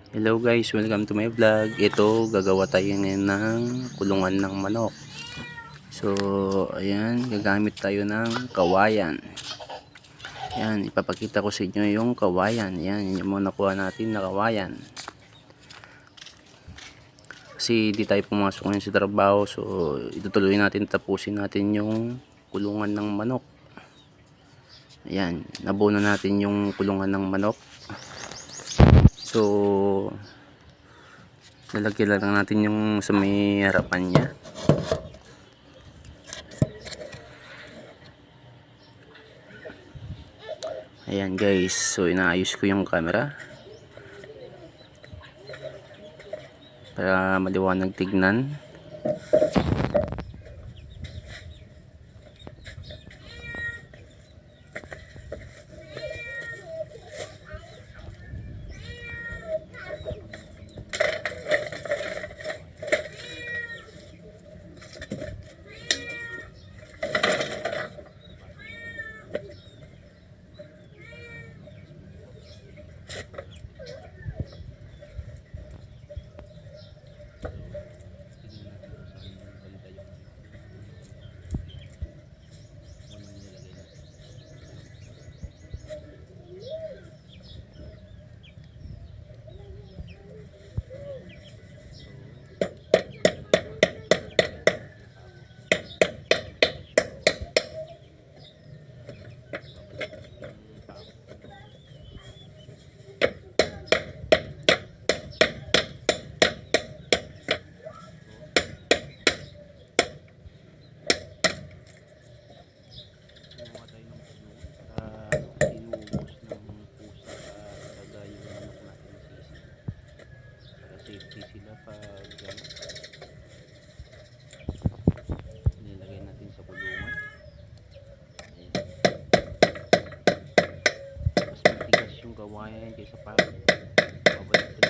Hello guys, welcome to my vlog. Ito, gagawa tayo ngayon ng kulungan ng manok. So, ayan, gagamit tayo ng kawayan. Ayan, ipapakita ko sa inyo yung kawayan. Ayan, yung mga nakuha natin na kawayan. Kasi di tayo pumasok ngayon sa trabaho. So, itutuloy natin, tapusin natin yung kulungan ng manok. Ayan, nabuo na natin yung kulungan ng manok. So, lalagyan lang natin yung sa may harapan niya. Ayan guys, so inaayos ko yung camera para maliwanag tignan. Safety sila pag nilagay natin sa kulungan. Ayan. Mas matigas yung kawayan kaysa pag babalik